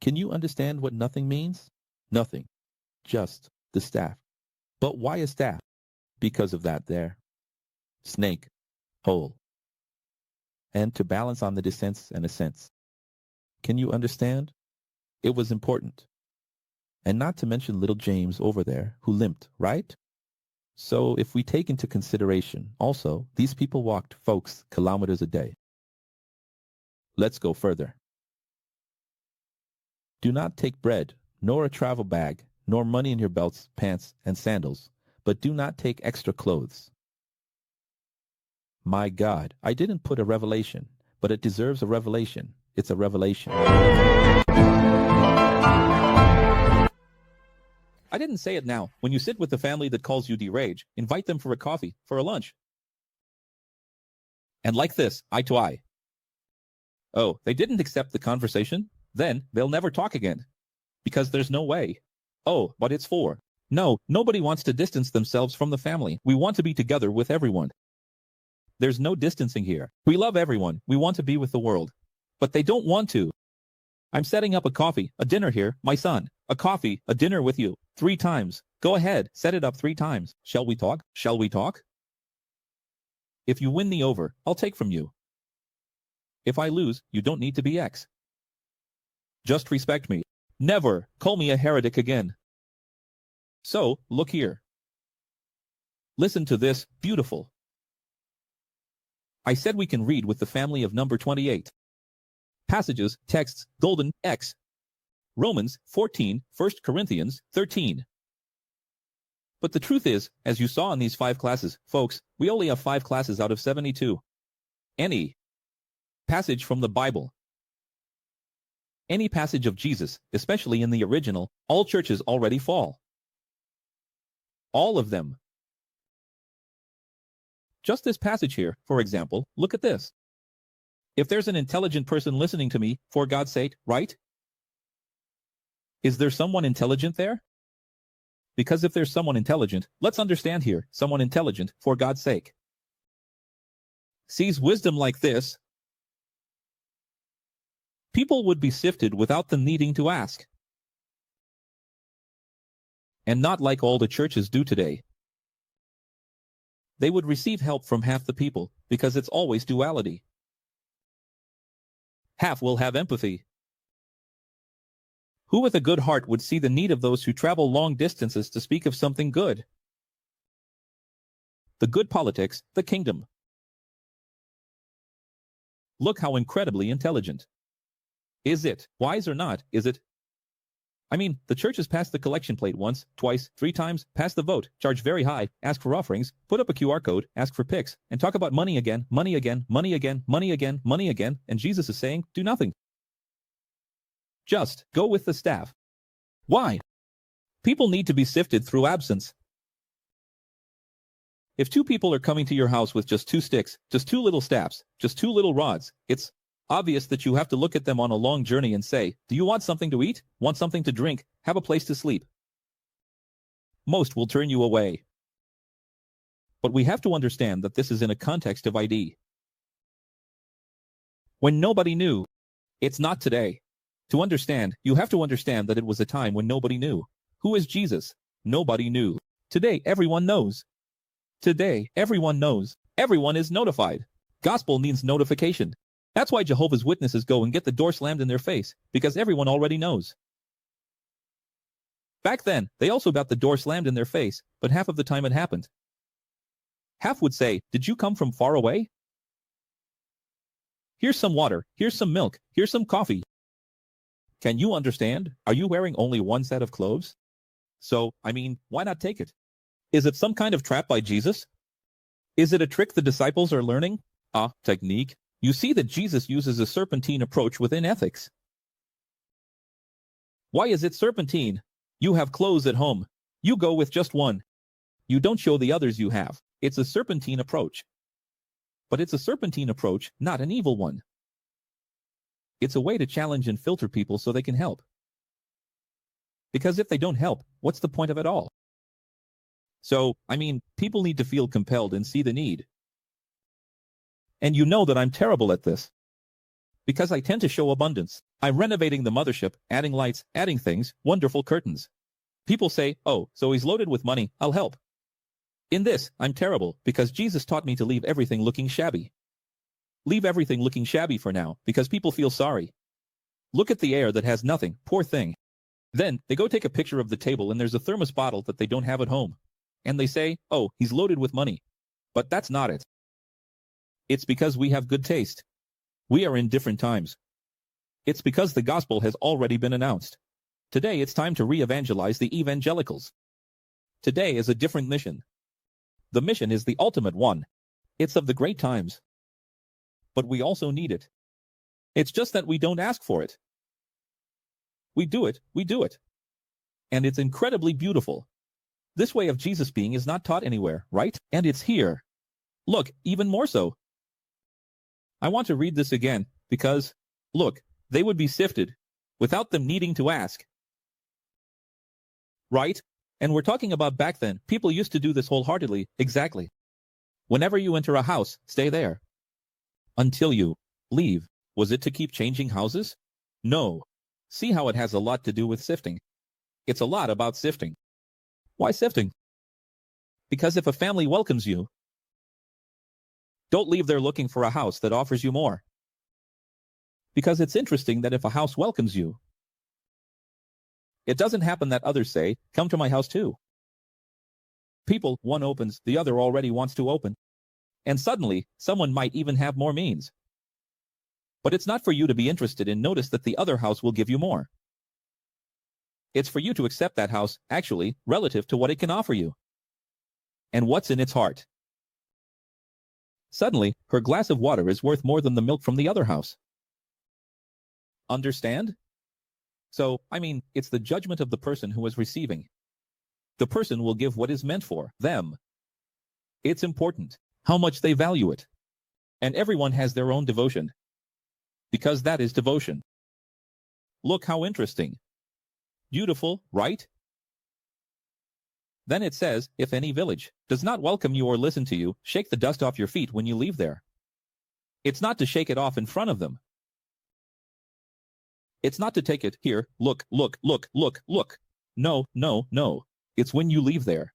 Can you understand what nothing means? Nothing. Just the staff. But why a staff? Because of that there. Snake. Hole. And to balance on the descents and ascents. Can you understand? It was important. And not to mention little James over there, who limped, right? So if we take into consideration, also, these people walked, folks, kilometers a day. Let's go further. Do not take bread, nor a travel bag, nor money in your belts, pants, and sandals, but do not take extra clothes. My God, I didn't put a revelation, but it deserves a revelation. It's a revelation. I didn't say it now. When you sit with the family that calls you deranged, invite them for a coffee, for a lunch. And like this, eye to eye. Oh, they didn't accept the conversation? Then they'll never talk again. Because there's no way. Oh, but it's for. No, nobody wants to distance themselves from the family. We want to be together with everyone. There's no distancing here. We love everyone. We want to be with the world. But they don't want to. I'm setting up a coffee, a dinner here, my son. A coffee, a dinner with you. 3 times. Go ahead, set it up 3 times. Shall we talk? Shall we talk? If you win me over, I'll take from you. If I lose, you don't need to be X. Just respect me. Never call me a heretic again. So, look here. Listen to this, beautiful. I said we can read with the family of number 28. Passages, texts, golden, X. Romans 14, 1 Corinthians 13. But the truth is, as you saw in these 5 classes, folks, we only have 5 classes out of 72. Any passage from the Bible, any passage of Jesus, especially in the original, all churches already fall. All of them. Just this passage here, for example, look at this. If there's an intelligent person listening to me, for God's sake, right? Is there someone intelligent there? Because if there's someone intelligent, let's understand here, someone intelligent, for God's sake, sees wisdom like this, people would be sifted without them needing to ask. And not like all the churches do today. They would receive help from half the people, because it's always duality. Half will have empathy. Who with a good heart would see the need of those who travel long distances to speak of something good? The good politics, the kingdom. Look how incredibly intelligent. Is it wise or not, is it? I mean, the church has passed the collection plate once, twice, 3 times, passed the vote, charge very high, ask for offerings, put up a QR code, ask for pics, and talk about money again, money again, money again, money again, money again, and Jesus is saying, do nothing. Just go with the staff. Why? People need to be sifted through absence. If 2 people are coming to your house with just 2 sticks, just 2 little staffs, just 2 little rods, it's obvious that you have to look at them on a long journey and say, do you want something to eat? Want something to drink? Have a place to sleep? Most will turn you away. But we have to understand that this is in a context of ID. When nobody knew, it's not today. To understand, you have to understand that it was a time when nobody knew. Who is Jesus? Nobody knew. Today, everyone knows. Today, everyone knows. Everyone is notified. Gospel means notification. That's why Jehovah's Witnesses go and get the door slammed in their face, because everyone already knows. Back then, they also got the door slammed in their face, but half of the time it happened. Half would say, did you come from far away? Here's some water, here's some milk, here's some coffee. Can you understand? Are you wearing only 1 set of clothes? So, I mean, why not take it? Is it some kind of trap by Jesus? Is it a trick the disciples are learning? Technique. You see that Jesus uses a serpentine approach within ethics. Why is it serpentine? You have clothes at home. You go with just 1. You don't show the others you have. It's a serpentine approach. But it's a serpentine approach, not an evil one. It's a way to challenge and filter people so they can help. Because if they don't help, what's the point of it all? So, I mean, people need to feel compelled and see the need. And you know that I'm terrible at this. Because I tend to show abundance. I'm renovating the mothership, adding lights, adding things, wonderful curtains. People say, oh, so he's loaded with money, I'll help. In this, I'm terrible, because Jesus taught me to leave everything looking shabby. Leave everything looking shabby for now, because people feel sorry. Look at the heir that has nothing, poor thing. Then, they go take a picture of the table and there's a thermos bottle that they don't have at home. And they say, oh, he's loaded with money. But that's not it. It's because we have good taste. We are in different times. It's because the gospel has already been announced. Today it's time to re-evangelize the evangelicals. Today is a different mission. The mission is the ultimate one. It's of the great times. But we also need it. It's just that we don't ask for it. We do it. And it's incredibly beautiful. This way of Jesus being is not taught anywhere, right? And it's here. Look, even more so. I want to read this again, because, look, they would be sifted, without them needing to ask. Right? And we're talking about back then. People used to do this wholeheartedly, exactly. Whenever you enter a house, stay there. Until you leave. Was it to keep changing houses? No. See how it has a lot to do with sifting. It's a lot about sifting. Why sifting? Because if a family welcomes you, don't leave there looking for a house that offers you more. Because it's interesting that if a house welcomes you, it doesn't happen that others say, come to my house too. People, one opens, the other already wants to open. And suddenly, someone might even have more means. But it's not for you to be interested in notice that the other house will give you more. It's for you to accept that house, actually, relative to what it can offer you. And what's in its heart. Suddenly, her glass of water is worth more than the milk from the other house. Understand? So, I mean, it's the judgment of the person who is receiving. The person will give what is meant for them. It's important, how much they value it. And everyone has their own devotion. Because that is devotion. Look how interesting. Beautiful, right? Then it says, if any village does not welcome you or listen to you, shake the dust off your feet when you leave there. It's not to shake it off in front of them. It's not to take it, here, look. No. It's when you leave there.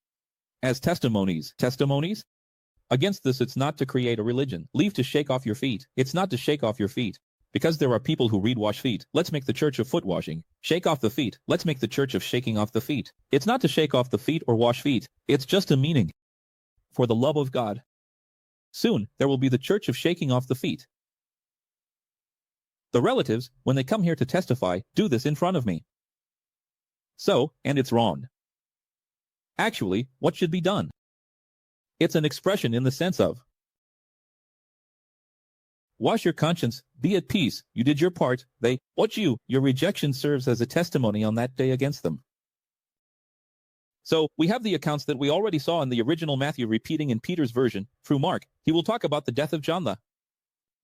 As testimonies. Against this, it's not to create a religion. Leave to shake off your feet. It's not to shake off your feet. Because there are people who read wash feet, let's make the church of foot washing. Shake off the feet, let's make the church of shaking off the feet. It's not to shake off the feet or wash feet, it's just a meaning. For the love of God. Soon, there will be the church of shaking off the feet. The relatives, when they come here to testify, do this in front of me. So, and it's wrong. Actually, what should be done? It's an expression in the sense of, wash your conscience, be at peace, you did your part, your rejection serves as a testimony on that day against them. So, we have the accounts that we already saw in the original Matthew repeating in Peter's version, through Mark, he will talk about the death of John the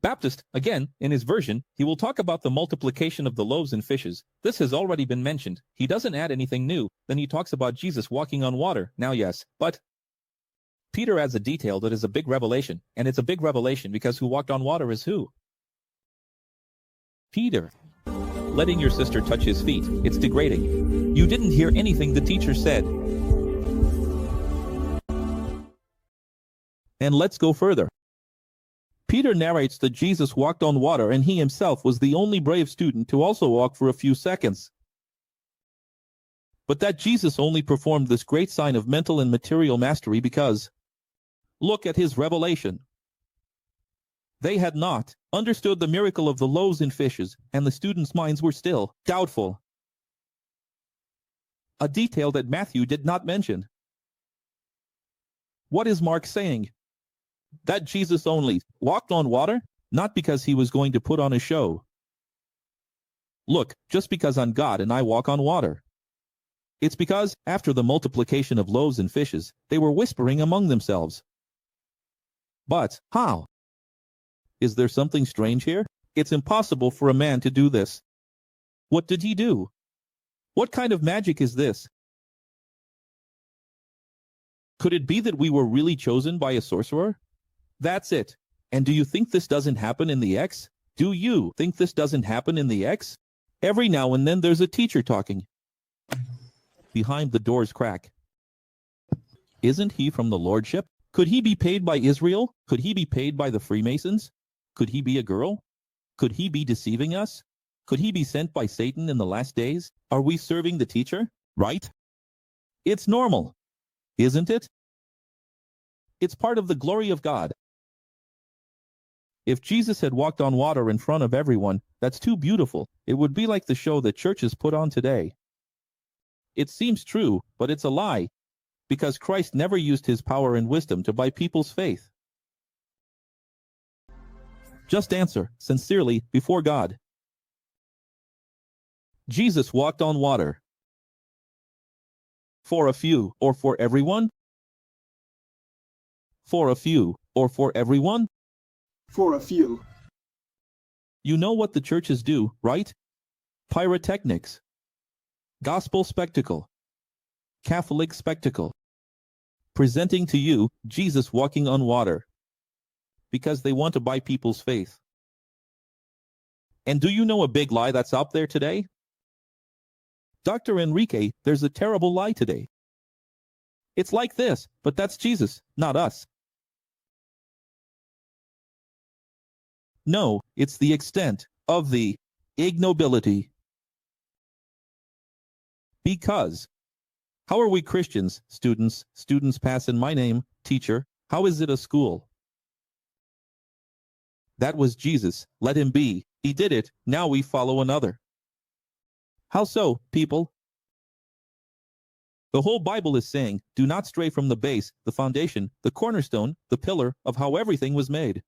Baptist, again, in his version, he will talk about the multiplication of the loaves and fishes. This has already been mentioned. He doesn't add anything new. Then he talks about Jesus walking on water. Now yes, but Peter adds a detail that is a big revelation, and it's a big revelation because who walked on water is who? Peter. Letting your sister touch his feet, it's degrading. You didn't hear anything the teacher said. And let's go further. Peter narrates that Jesus walked on water and he himself was the only brave student to also walk for a few seconds. But that Jesus only performed this great sign of mental and material mastery because, look at his revelation. They had not understood the miracle of the loaves and fishes, and the students' minds were still doubtful. A detail that Matthew did not mention. What is Mark saying? That Jesus only walked on water, not because he was going to put on a show. Look, just because I'm God and I walk on water. It's because, after the multiplication of loaves and fishes, they were whispering among themselves. But, how? Is there something strange here? It's impossible for a man to do this. What did he do? What kind of magic is this? Could it be that we were really chosen by a sorcerer? That's it. And do you think this doesn't happen in the X? Do you think this doesn't happen in the X? Every now and then there's a teacher talking. Behind the doors crack. Isn't he from the Lordship? Could he be paid by Israel? Could he be paid by the Freemasons? Could he be a girl? Could he be deceiving us? Could he be sent by Satan in the last days? Are we serving the teacher? Right? It's normal. Isn't it? It's part of the glory of God. If Jesus had walked on water in front of everyone, that's too beautiful. It would be like the show that churches put on today. It seems true, but it's a lie, because Christ never used his power and wisdom to buy people's faith. Just answer, sincerely, before God. Jesus walked on water. For a few, or for everyone? For a few, or for everyone? For a few. You know what the churches do, right? Pyrotechnics. Gospel spectacle. Catholic spectacle. Presenting to you Jesus walking on water. Because they want to buy people's faith. And do you know a big lie that's out there today? Dr. Enrique, there's a terrible lie today. It's like this, but that's Jesus, not us. No, it's the extent of the ignobility. Because, how are we Christians, students pass in my name, teacher, how is it a school? That was Jesus, let him be, he did it, now we follow another. How so, people? The whole Bible is saying, do not stray from the base, the foundation, the cornerstone, the pillar of how everything was made.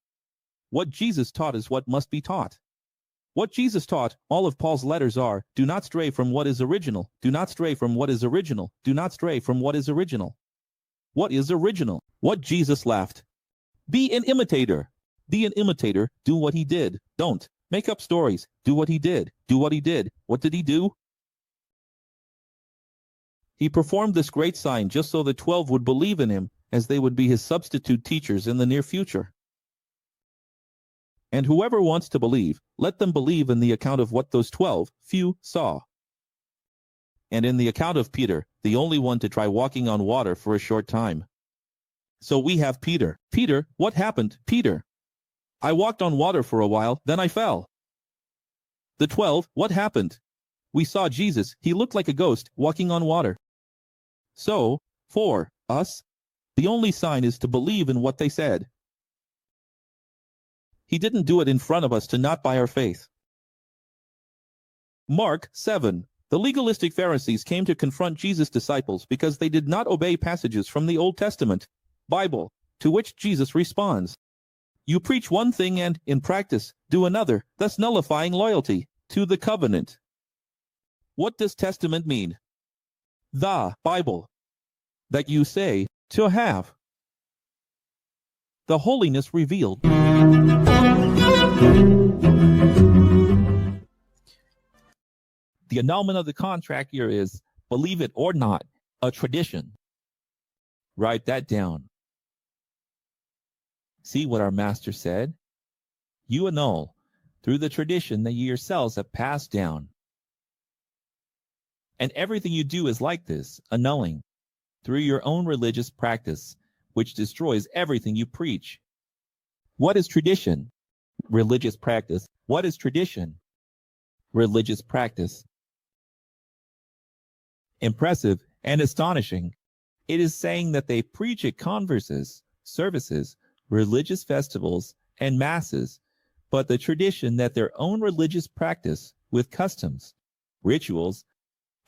What Jesus taught is what must be taught. What Jesus taught, all of Paul's letters are, do not stray from what is original, do not stray from what is original, do not stray from what is original. What is original? What Jesus left. Be an imitator. Be an imitator, do what he did. Don't make up stories. Do what he did. Do what he did. What did he do? He performed this great sign just so the 12 would believe in him, as they would be his substitute teachers in the near future. And whoever wants to believe, let them believe in the account of what those 12, few, saw. And in the account of Peter, the only one to try walking on water for a short time. So we have Peter. Peter, what happened, Peter? I walked on water for a while, then I fell. The 12, what happened? We saw Jesus. He looked like a ghost walking on water. So, for us, the only sign is to believe in what they said. He didn't do it in front of us to not buy our faith. Mark 7. The legalistic Pharisees came to confront Jesus' disciples because they did not obey passages from the Old Testament, Bible, to which Jesus responds, "You preach one thing and, in practice, do another, thus nullifying loyalty to the covenant." What does testament mean? The Bible that you say to have. The holiness revealed. The annulment of the contract here is, believe it or not, a tradition. Write that down. See what our master said? You annul through the tradition that you yourselves have passed down. And everything you do is like this, annulling, through your own religious practice, which destroys everything you preach. What is tradition? Religious practice. What is tradition? Religious practice. Impressive and astonishing. It is saying that they preach at converses, services, religious festivals, and masses, but the tradition that their own religious practice with customs, rituals,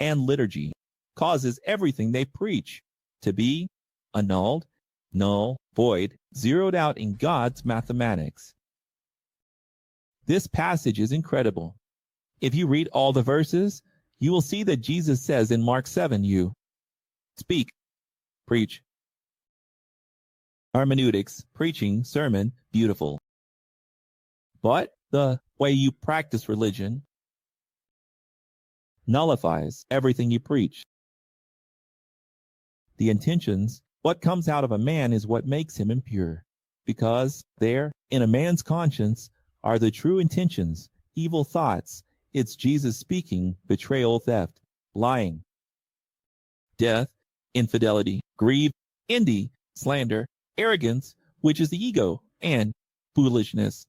and liturgy causes everything they preach to be annulled, null, void, zeroed out in God's mathematics. This passage is incredible. If you read all the verses, you will see that Jesus says in Mark 7, you speak, preach. Hermeneutics, preaching, sermon, beautiful. But the way you practice religion nullifies everything you preach. The intentions, what comes out of a man is what makes him impure, because there, in a man's conscience, are the true intentions, evil thoughts. It's Jesus speaking, betrayal, theft, lying, death, infidelity, greed, envy, slander, arrogance, which is the ego, and foolishness.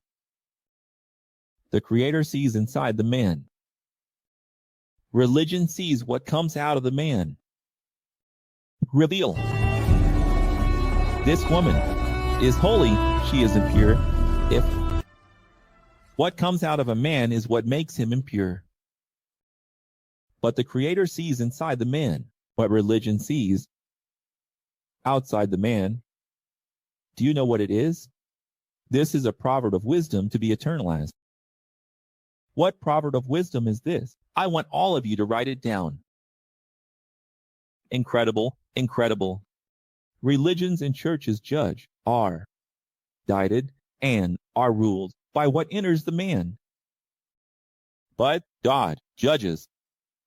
The Creator sees inside the man. Religion sees what comes out of the man. Reveal. This woman is holy, she is impure. If what comes out of a man is what makes him impure. But the Creator sees inside the man what religion sees outside the man. Do you know what it is? This is a proverb of wisdom to be eternalized. What proverb of wisdom is this? I want all of you to write it down. Incredible, incredible. Religions and churches judge, are guided, and are ruled by what enters the man. But God judges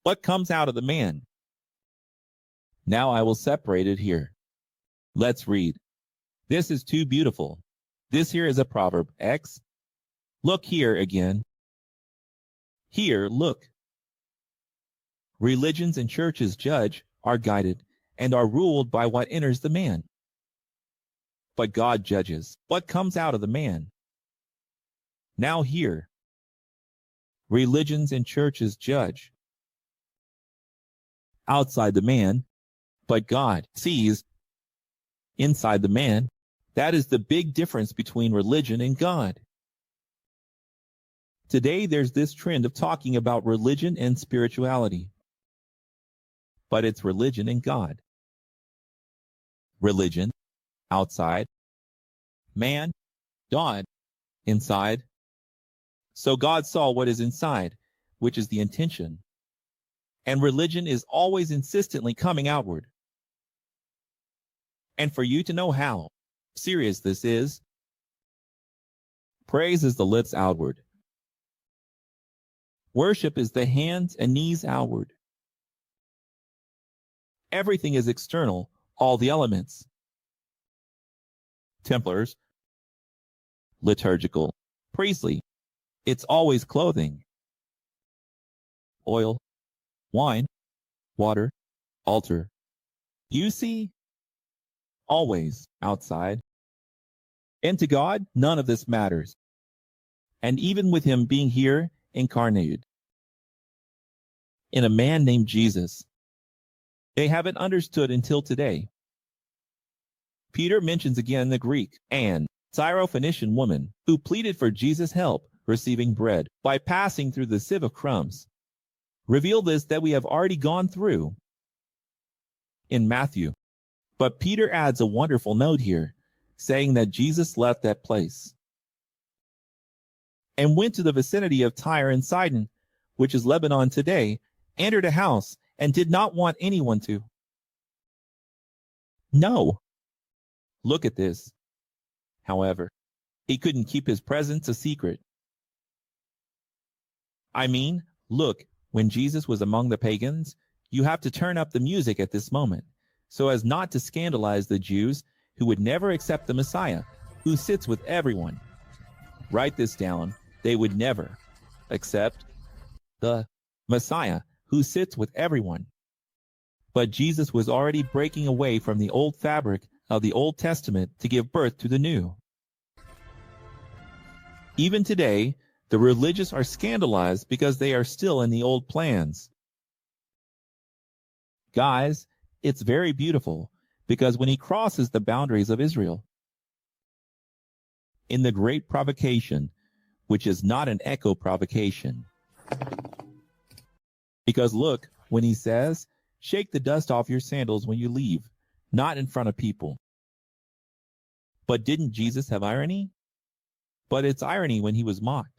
what comes out of the man. Now I will separate it here. Let's read. This is too beautiful. This here is a proverb. X. Look here again. Here, look. Religions and churches judge, are guided, and are ruled by what enters the man. But God judges what comes out of the man. Now here, religions and churches judge outside the man, but God sees inside the man. That is the big difference between religion and God. Today, there's this trend of talking about religion and spirituality, but it's religion and God. Religion, outside. Man, God, inside. So God saw what is inside, which is the intention. And religion is always insistently coming outward. And for you to know how serious this is, praise is the lips outward. Worship is the hands and knees outward. Everything is external, all the elements. Templars, liturgical, priestly, it's always clothing. Oil, wine, water, altar. You see, always outside. And to God, none of this matters. And even with him being here, incarnated, in a man named Jesus. They haven't understood until today. Peter mentions again the Greek and Syrophoenician woman who pleaded for Jesus' help receiving bread by passing through the sieve of crumbs. Reveal this that we have already gone through in Matthew. But Peter adds a wonderful note here, saying that Jesus left that place and went to the vicinity of Tyre and Sidon, which is Lebanon today, entered a house, and did not want anyone to. No. Look at this. However, he couldn't keep his presence a secret. I mean, look, when Jesus was among the pagans, you have to turn up the music at this moment, so as not to scandalize the Jews who would never accept the Messiah, who sits with everyone. Write this down. They would never accept the Messiah, who sits with everyone. But Jesus was already breaking away from the old fabric of the Old Testament to give birth to the new. Even today, the religious are scandalized because they are still in the old plans. Guys, it's very beautiful because when he crosses the boundaries of Israel, in the great provocation, which is not an echo provocation. Because look, when he says, shake the dust off your sandals when you leave, not in front of people. But didn't Jesus have irony? But it's irony when he was mocked.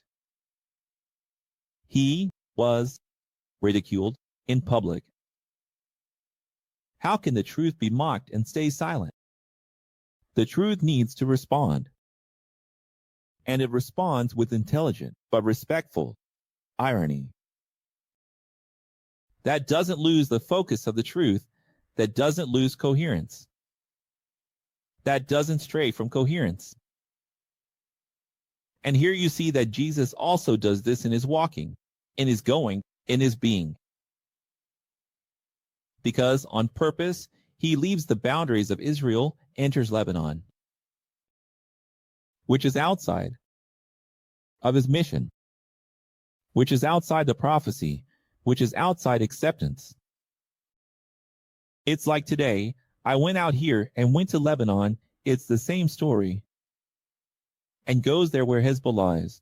He was ridiculed in public. How can the truth be mocked and stay silent? The truth needs to respond. And it responds with intelligent but respectful irony. That doesn't lose the focus of the truth, that doesn't lose coherence, that doesn't stray from coherence. And here you see that Jesus also does this in his walking, in his going, in his being. Because on purpose, he leaves the boundaries of Israel, enters Lebanon, which is outside of his mission, which is outside the prophecy, which is outside acceptance. It's like today, I went out here and went to Lebanon, it's the same story, and goes there where Hezbollah is,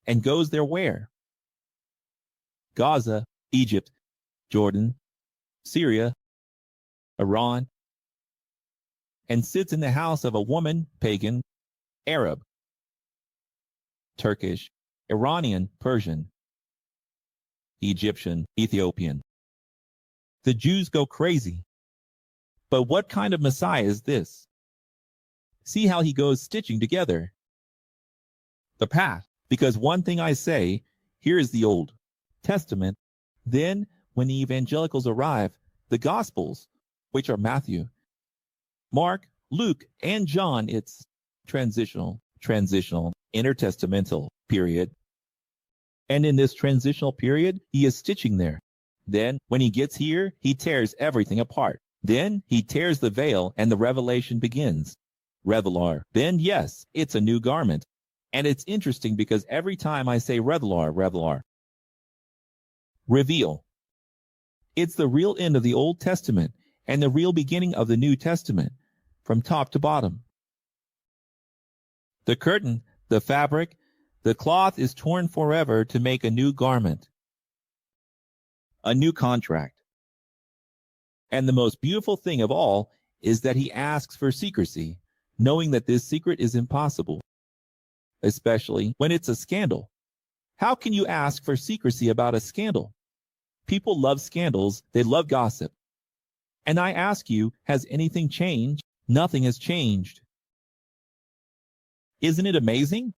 and goes there where? Gaza, Egypt, Jordan, Syria, Iran, and sits in the house of a woman, pagan, Arab, Turkish, Iranian, Persian, Egyptian, Ethiopian. The Jews go crazy. But what kind of Messiah is this? See how he goes stitching together the path. Because one thing I say, here is the Old Testament. Then, when the evangelicals arrive, the Gospels, which are Matthew, Mark, Luke, and John, it's transitional, intertestamental period. And in this transitional period, he is stitching there. Then, when he gets here, he tears everything apart. Then, he tears the veil and the revelation begins. Revelar. Then, yes, it's a new garment. And it's interesting because every time I say revelar, reveal. It's the real end of the Old Testament and the real beginning of the New Testament, from top to bottom. The curtain, the fabric, the cloth is torn forever to make a new garment, a new contract. And the most beautiful thing of all is that he asks for secrecy, knowing that this secret is impossible, especially when it's a scandal. How can you ask for secrecy about a scandal? People love scandals. They love gossip. And I ask you, has anything changed? Nothing has changed. Isn't it amazing?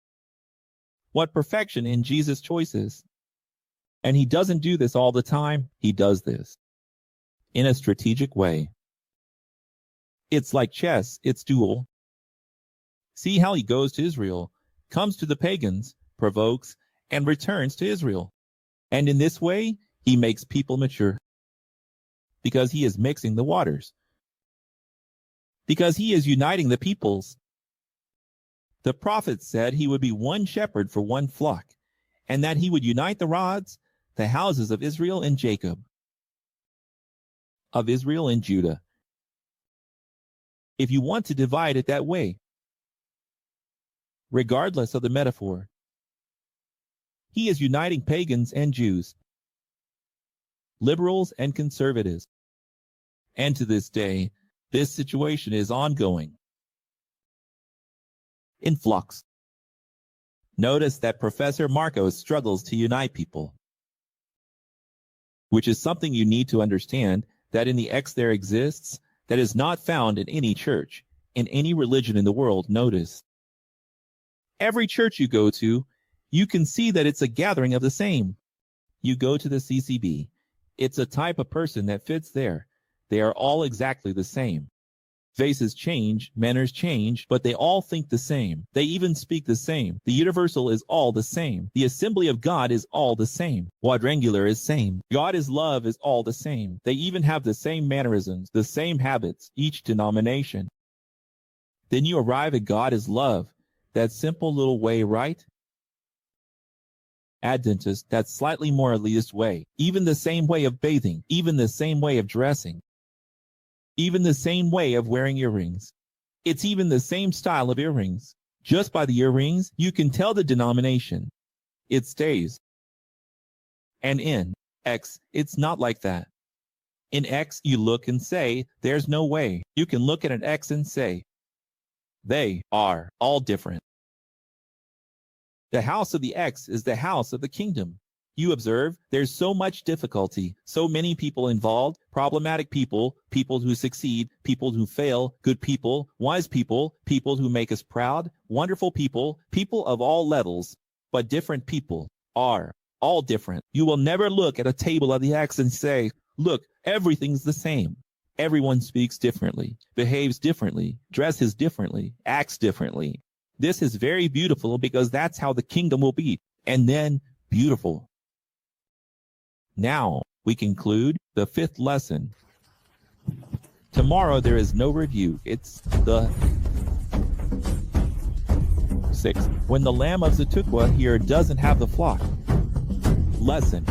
What perfection in Jesus' choices. And he doesn't do this all the time. He does this in a strategic way. It's like chess. It's dual. See how he goes to Israel, comes to the pagans, provokes, and returns to Israel. And in this way, he makes people mature. Because he is mixing the waters. Because he is uniting the peoples. The prophet said he would be one shepherd for one flock, and that he would unite the rods, the houses of Israel and Jacob, of Israel and Judah. If you want to divide it that way, regardless of the metaphor, he is uniting pagans and Jews, liberals and conservatives. And to this day, this situation is ongoing, in flux. Notice that Professor Marcos struggles to unite people, which is something you need to understand, that in the X there exists, that is not found in any church, in any religion in the world. Notice, every church you go to, you can see that it's a gathering of the same. You go to the CCB, it's a type of person that fits there. They are all exactly the same. Faces change, manners change, but they all think the same. They even speak the same. The universal is all the same. The assembly of God is all the same. Quadrangular is same. God is love is all the same. They even have the same mannerisms, the same habits, each denomination. Then you arrive at God is love. That simple little way, right? Adventist, that slightly more elitist way. Even the same way of bathing. Even the same way of dressing. Even the same way of wearing earrings. It's even the same style of earrings. Just by the earrings, you can tell the denomination. It stays. And in X, it's not like that. In X, you look and say, there's no way. You can look at an X and say, they are all different. The house of the X is the house of the kingdom. You observe, there's so much difficulty, so many people involved, problematic people, people who succeed, people who fail, good people, wise people, people who make us proud, wonderful people, people of all levels, but different people are all different. You will never look at a table of the X and say, look, everything's the same. Everyone speaks differently, behaves differently, dresses differently, acts differently. This is very beautiful because that's how the kingdom will be. And then beautiful. Now we conclude the 5th lesson. Tomorrow there is no review. It's the 6th. When the lamb of Zetukwa here doesn't have the flock. Lesson.